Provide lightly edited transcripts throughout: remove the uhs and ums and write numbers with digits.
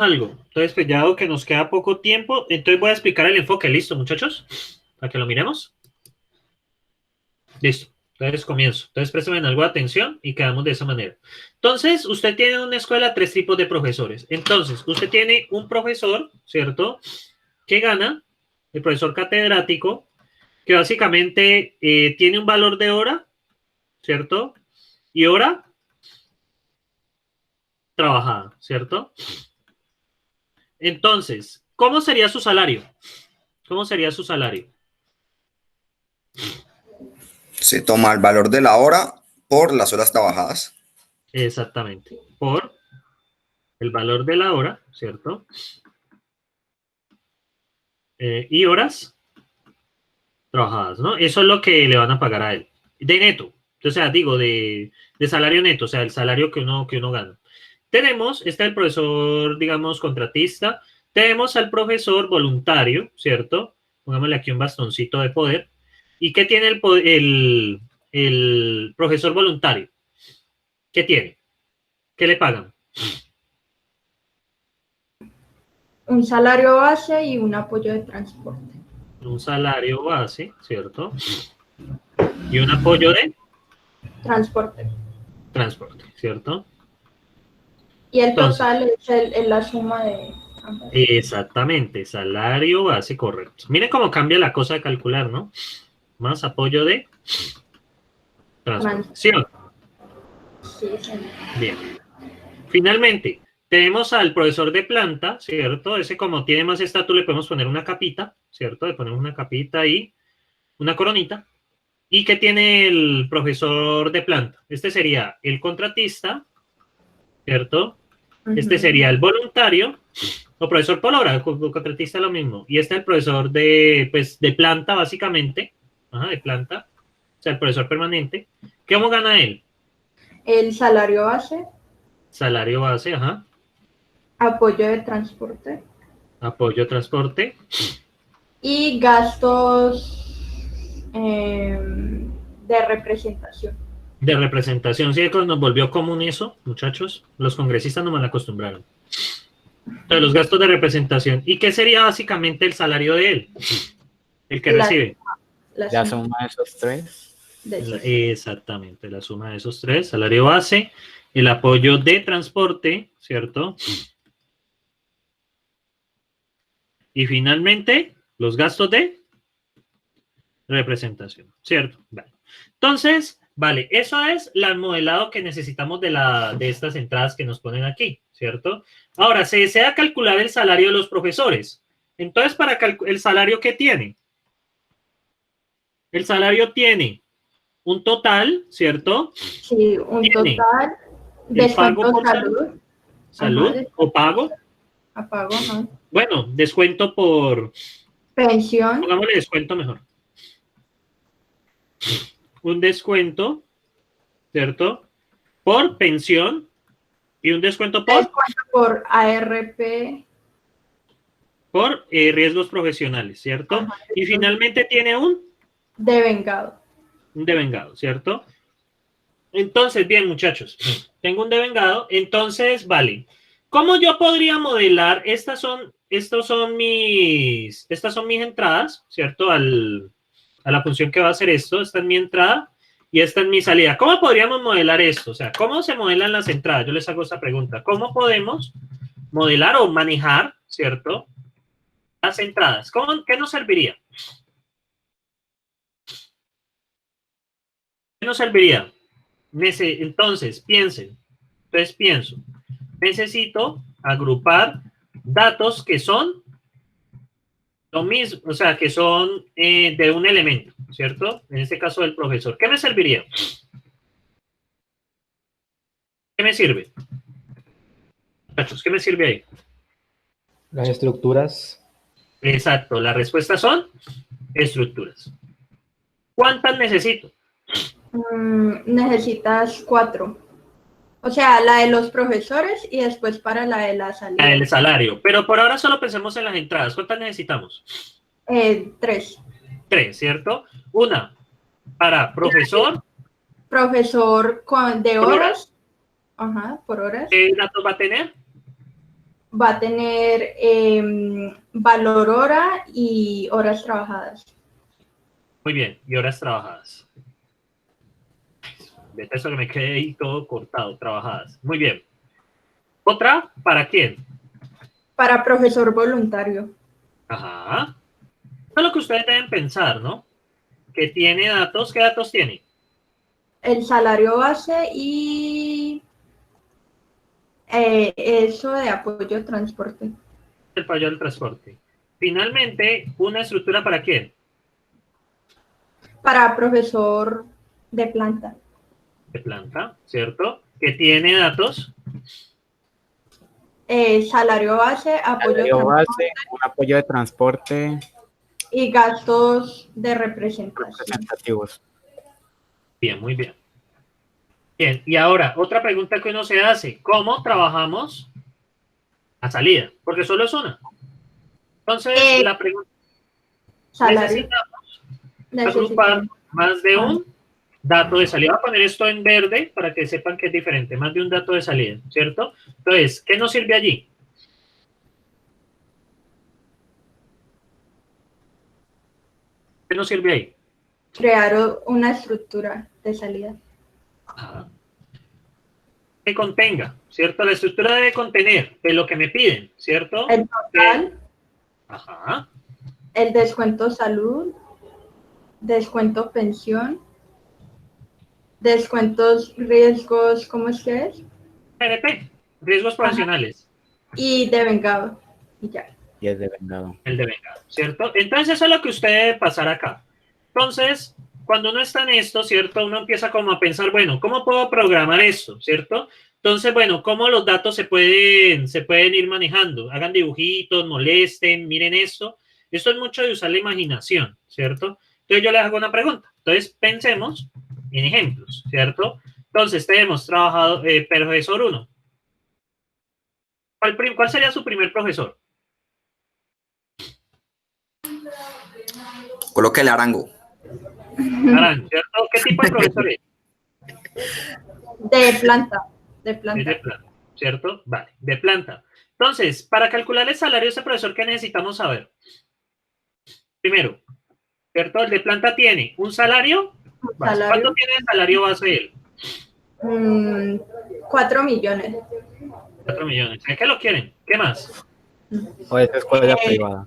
algo. Entonces, pues ya dado que nos queda poco tiempo, entonces voy a explicar el enfoque. ¿Listo, muchachos? Para que lo miremos. Listo. Entonces comienzo. Entonces préstame algo de atención y quedamos de esa manera. Entonces, usted tiene en una escuela 3 tipos de profesores. Entonces, usted tiene un profesor, ¿cierto? Que gana, el profesor catedrático, que básicamente tiene un valor de hora, ¿cierto? Y hora trabajada, ¿cierto? Entonces, ¿cómo sería su salario? ¿Cómo sería su salario? Se toma el valor de la hora por las horas trabajadas. Exactamente. Por el valor de la hora, ¿cierto? Y horas trabajadas, ¿no? Eso es lo que le van a pagar a él. De neto. O sea, digo, de salario neto, o sea, el salario que uno gana. Tenemos, está el profesor, digamos, contratista. Tenemos al profesor voluntario, ¿cierto? Pongámosle aquí un bastoncito de poder. ¿Y qué tiene el profesor voluntario? ¿Qué tiene? ¿Qué le pagan? Un salario base y un apoyo de transporte. Un salario base, ¿cierto? Y un apoyo de Transporte. transporte, ¿cierto? Y el Entonces, total es la suma de ambas. exactamente, salario base, correcto. Miren cómo cambia la cosa de calcular, ¿no? Más apoyo de transporte. ¿Sí o no? Sí, señor. Bien. Finalmente, tenemos al profesor de planta, ¿cierto? Ese como tiene más estatus le podemos poner una capita, ¿cierto? Le ponemos una capita ahí, una coronita. ¿Y qué tiene el profesor de planta? Este sería el contratista, ¿cierto? Este sería el voluntario, o profesor por hora, el contratista es lo mismo. Y este es el profesor de, pues, de planta, básicamente. Ajá, de planta. O sea, el profesor permanente. ¿Cómo gana él? El salario base, Salario base, ajá. apoyo de transporte Apoyo transporte. y gastos de representación. De representación. Sí, nos volvió común eso, muchachos. Los congresistas no mal acostumbraron. Entonces, los gastos de representación. ¿Y qué sería básicamente el salario de él? El que recibe. La suma de esos tres. Exactamente, la suma de esos tres. Salario base, el apoyo de transporte, ¿cierto? Y finalmente, los gastos de representación, ¿cierto? Vale. Entonces, vale, eso es el modelado que necesitamos de estas entradas que nos ponen aquí, ¿cierto? Ahora, se desea calcular el salario de los profesores. Entonces, para el salario que tiene. El salario tiene un total, ¿cierto? Sí, un tiene total. el pago por salud. Salud Ajá, o pago. Pago, ¿no? Bueno, descuento por... Pensión. Pongámosle descuento mejor. Un descuento, ¿cierto? Por pensión y un descuento por ARP. Por riesgos profesionales, ¿cierto? Ajá, y finalmente tiene un devengado. Un devengado, ¿cierto? Entonces, bien, muchachos, tengo un devengado. Entonces, vale. ¿Cómo yo podría modelar? Estas son mis entradas, ¿cierto? A la función que va a hacer esto. Esta es mi entrada y esta es mi salida. ¿Cómo podríamos modelar esto? O sea, ¿cómo se modelan las entradas? Yo les hago esta pregunta. ¿Cómo podemos modelar o manejar, ¿cierto? Las entradas. ¿Qué nos serviría? ¿Qué nos serviría? Entonces, piensen. Entonces, pienso. Necesito agrupar datos que son lo mismo, o sea, que son de un elemento, ¿cierto? En este caso del profesor. ¿Qué me serviría? ¿Qué me sirve? Muchachos, ¿qué me sirve ahí? Las estructuras. Exacto, las respuestas son estructuras. ¿Cuántas necesito? Necesitas 4. O sea, la de los profesores y después para la de la salida. El salario. Pero por ahora solo pensemos en las entradas. ¿Cuántas necesitamos? 3. 3, ¿cierto? Una para profesor. Profesor de horas. Ajá, por horas. ¿Qué datos va a tener? va a tener valor hora y horas trabajadas. Muy bien, y horas trabajadas. Vete eso que me quedé ahí todo cortado, trabajadas. Muy bien. ¿Otra? ¿Para quién? Para profesor voluntario. Ajá. Eso es lo que ustedes deben pensar, ¿no? Que tiene datos. ¿Qué datos tiene? El salario base y eso de apoyo de transporte. El fallo del transporte. Finalmente, ¿una estructura para quién? Para profesor de planta. De planta, ¿cierto? Que tiene datos. Salario base, apoyo de Salario transporte base, un apoyo de transporte y gastos de representación. representativos. Bien, muy bien. Bien, y ahora, otra pregunta que uno se hace. ¿Cómo trabajamos a salida? Porque solo es una. Entonces, la pregunta, Salario. necesitamos agrupar más de un dato de salida. Voy a poner esto en verde para que sepan que es diferente. Más de un dato de salida, ¿cierto? Entonces, ¿qué nos sirve allí? ¿Qué nos sirve ahí? Crear una estructura de salida. Ajá. Que contenga, ¿cierto? La estructura debe contener de lo que me piden, ¿cierto? El total, Ajá. el descuento salud, descuento pensión, descuentos riesgos, ¿cómo es que es? PNP, riesgos profesionales. Y de vengado. Y ya. Y es de vengado. El de vengado, ¿cierto? Entonces eso es lo que usted debe pasar acá. Entonces, cuando uno está en esto, ¿cierto? Uno empieza como a pensar, bueno, ¿cómo puedo programar esto? ¿Cierto? Entonces, bueno, ¿cómo los datos se pueden ir manejando? Hagan dibujitos, molesten, miren esto. Esto es mucho de usar la imaginación, ¿cierto? Entonces yo les hago una pregunta. Entonces pensemos en ejemplos, ¿cierto? Entonces tenemos trabajado, profesor 1. ¿Cuál sería su primer profesor? Colóquele Arango. Arango, ¿cierto? ¿Qué tipo de profesor es? De planta. De Es planta. de planta, ¿cierto? Vale, de planta. Entonces, para calcular el salario de ese profesor, ¿qué necesitamos saber? Primero, ¿cierto? El de planta tiene un salario base. ¿Cuánto tiene el salario base él? 4 millones. 4 millones. ¿Qué lo quieren? ¿Qué más? O es escuela privada.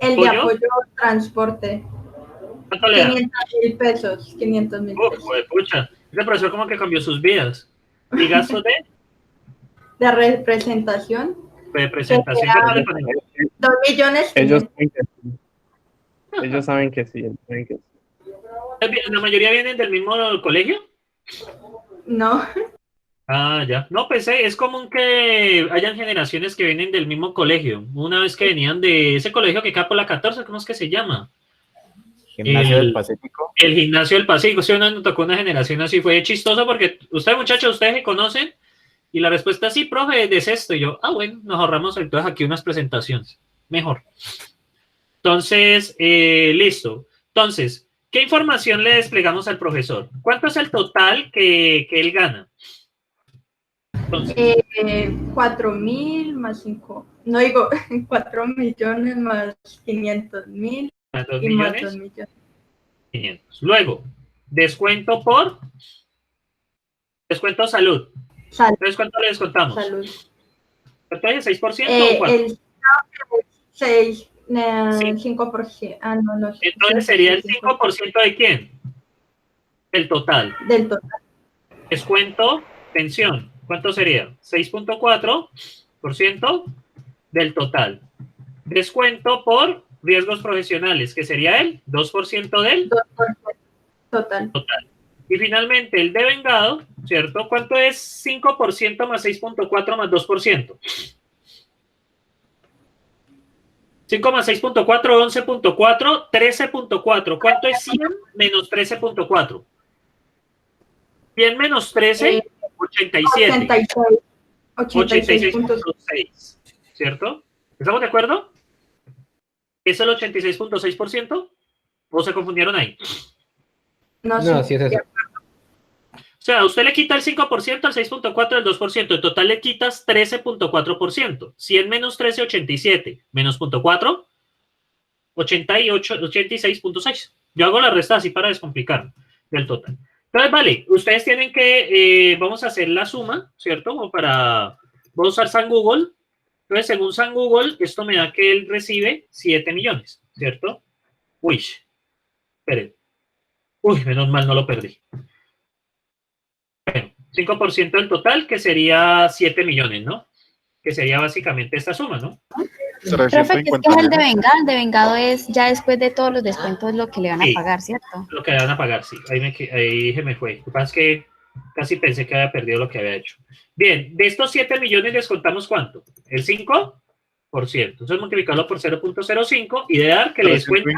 El de ¿Pollo? apoyo transporte. ¿Cuánto le da? 500.000 pesos. 500.000 pesos. Joder, pucha. Ese profesor como que cambió sus vidas. ¿Y gastos De representación. de presentación? ¿Cuánto le ponemos? 2 millones. Ellos saben que sí. Ellos saben que sí. Saben que sí. ¿La mayoría vienen del mismo colegio? No. Ah, ya. No, pensé, es común que hayan generaciones que vienen del mismo colegio. Una vez que venían de ese colegio que queda por la 14, ¿cómo es que se llama? Gimnasio del Pacífico. El Gimnasio del Pacífico. Sí, nos tocó una generación así. Fue chistoso porque ustedes, muchachos, ustedes se conocen. Y la respuesta sí, profe, de esto. Y yo, bueno, nos ahorramos entonces aquí unas presentaciones. Mejor. Entonces, listo. Entonces, ¿qué información le desplegamos al profesor? ¿Cuánto es el total que él gana? Entonces, 4.000 más 5. No digo 4 millones más 500.000 ¿a 2 y más millones? 2 millones. 500. Luego, descuento por descuento salud. Salud. Entonces, ¿cuánto le descontamos? Salud. ¿Cuánto es? ¿6% o 4%? El 6, Sí. 5%. Ah, no, no. Entonces sería el 5% de quién? El total. Del total. Descuento, pensión. ¿Cuánto sería? 6.4% del total. Descuento por riesgos profesionales, que sería el 2% del 2% total. total. Y finalmente el devengado, ¿cierto? ¿Cuánto es 5% más 6.4 más 2%? 5 más 6.4, 11.4, 13.4. ¿Cuánto es 100 menos 13.4? 100 menos 13, 87. 86.6, ¿cierto? ¿Estamos de acuerdo? ¿Es el 86.6%? ¿O se confundieron ahí? No No, sé. sí es eso. O sea, usted le quita el 5%, el 6.4%, el 2%. En total le quitas 13.4%. 100 menos 13, 87. Menos 0.4, 88, 86.6. Yo hago la resta así para descomplicar del total. Entonces, vale, ustedes tienen que, vamos a hacer la suma, ¿cierto? Como para, voy a usar San Google. Entonces, según San Google, esto me da que él recibe 7 millones, ¿cierto? Uy, esperen. Uy, menos mal no lo perdí. Bueno, 5% del total, que sería 7 millones, ¿no? Que sería básicamente esta suma, ¿no? Profe, que es que es el de vengado es ya después de todos los descuentos lo que le van a Sí. pagar, ¿cierto? Lo que van a pagar, sí. Ahí se me fue. Lo que pasa es que casi pensé que había perdido lo que había hecho. Bien, de estos 7 millones descontamos ¿cuánto? El 5%. Entonces multiplicarlo por 0.05 y de dar que le descuentan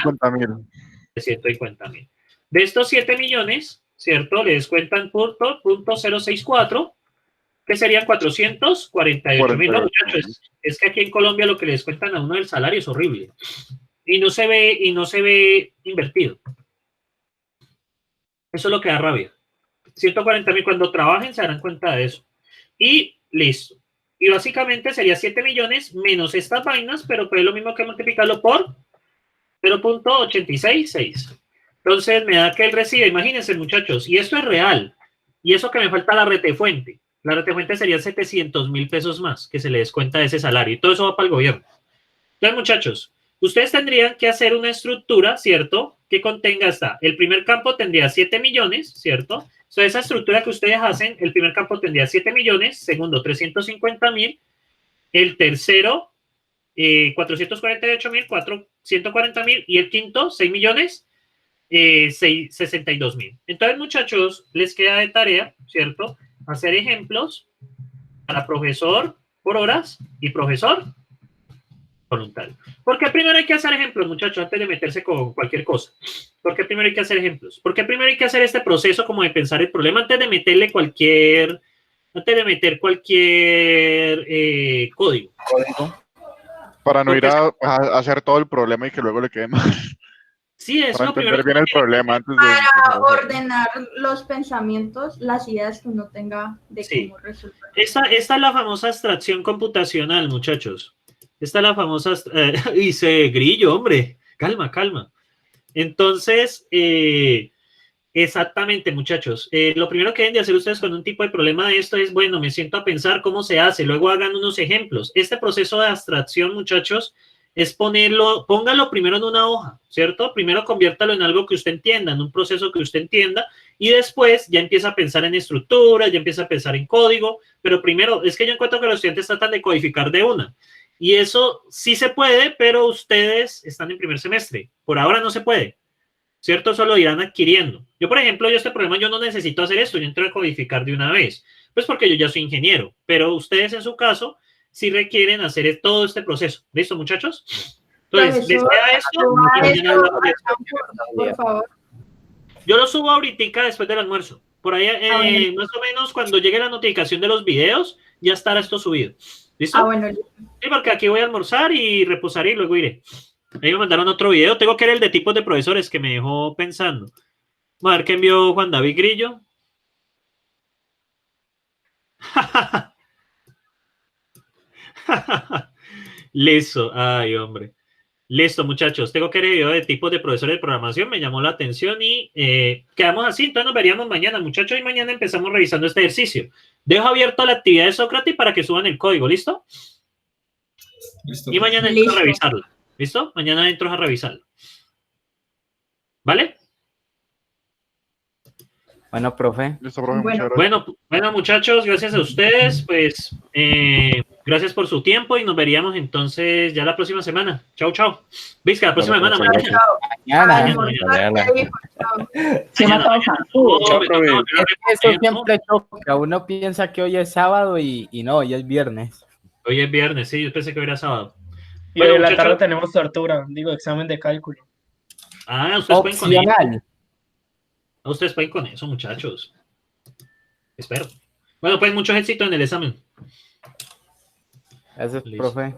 150.000. De estos 7 millones, ¿cierto? Le descuentan .064, que serían 448.000. No, muchachos, es que aquí en Colombia lo que le descuentan a uno del salario es horrible. Y no se ve invertido. Eso es lo que da rabia. 140.000, cuando trabajen se darán cuenta de eso. Y listo. Y básicamente sería 7 millones menos estas vainas, pero pues es lo mismo que multiplicarlo por 0.866. Entonces me da que él recibe, imagínense muchachos, y esto es real. Y eso que me falta la retefuente. La retefuente sería 700.000 pesos más que se le descuenta de ese salario. Y todo eso va para el gobierno. Entonces, muchachos, ustedes tendrían que hacer una estructura, ¿cierto? Que contenga hasta, el primer campo tendría 7 millones, ¿cierto? Entonces, esa estructura que ustedes hacen, el primer campo tendría 7 millones, segundo 350.000, el tercero 448.000, 140.000 y el quinto 6 millones 62.000. Entonces, muchachos, les queda de tarea, ¿cierto? Hacer ejemplos para profesor por horas y profesor voluntario. Porque primero hay que hacer ejemplos, muchachos, antes de meterse con cualquier cosa. Porque primero hay que hacer ejemplos. Porque primero hay que hacer este proceso como de pensar el problema antes de meter cualquier código. Para no ir a hacer todo el problema y que luego le quede mal. Sí, es para lo entender primero bien el problema antes de... Para ordenar los pensamientos, las ideas que uno tenga de Sí. cómo resolver. Esta es la famosa abstracción computacional, muchachos. Esta es la famosa... Dice Grillo, hombre. Calma, calma. Entonces, exactamente, muchachos. Lo primero que deben de hacer ustedes con un tipo de problema de esto es, bueno, me siento a pensar cómo se hace, luego hagan unos ejemplos. Este proceso de abstracción, muchachos, es póngalo primero en una hoja, ¿cierto? Primero conviértalo en algo que usted entienda, en un proceso que usted entienda, y después ya empieza a pensar en estructura, ya empieza a pensar en código, pero primero, es que yo encuentro que los estudiantes tratan de codificar de una, y eso sí se puede, pero ustedes están en primer semestre, por ahora no se puede, ¿cierto? Eso lo irán adquiriendo. Yo, por ejemplo, este problema yo no necesito hacer esto, yo entro a codificar de una vez, pues porque yo ya soy ingeniero, pero ustedes en su caso sí requieren hacer todo este proceso. ¿Listo, muchachos? Entonces, ¿les queda esto? Por favor. Yo lo subo ahorita después del almuerzo. Por ahí, bueno. más o menos, cuando llegue la notificación de los videos, ya estará esto subido. ¿Listo? Bueno. Sí, porque aquí voy a almorzar y reposar y luego iré. Ahí me mandaron otro video. Tengo que ver el de tipos de profesores que me dejó pensando. Vamos a ver qué envió Juan David Grillo. Listo. Ay, hombre. Listo, muchachos. Tengo que ver el video de tipos de profesores de programación. Me llamó la atención y quedamos así. Entonces nos veríamos mañana, muchachos. Y mañana empezamos revisando este ejercicio. Dejo abierto la actividad de Sócrates para que suban el código. ¿Listo? Listo. Y mañana entro a revisarlo. ¿Listo? Mañana entro a revisarlo. ¿Vale? Bueno, profe. Listo, profe, muchas gracias. Bueno, muchachos, gracias a ustedes. Pues gracias por su tiempo y nos veríamos entonces ya la próxima semana. Chao, chao. Vizca, la próxima semana. Mañana. Eso siempre choca. Uno piensa que hoy es sábado y no, hoy es viernes. Hoy es viernes, sí, yo pensé que hoy era sábado. Y bueno, hoy en la tarde tenemos tortura, digo, examen de cálculo. Ah, ustedes pueden con eso. Opcional. Ustedes pueden con eso, muchachos. Espero. Bueno, pues mucho éxito en el examen. Gracias, profe.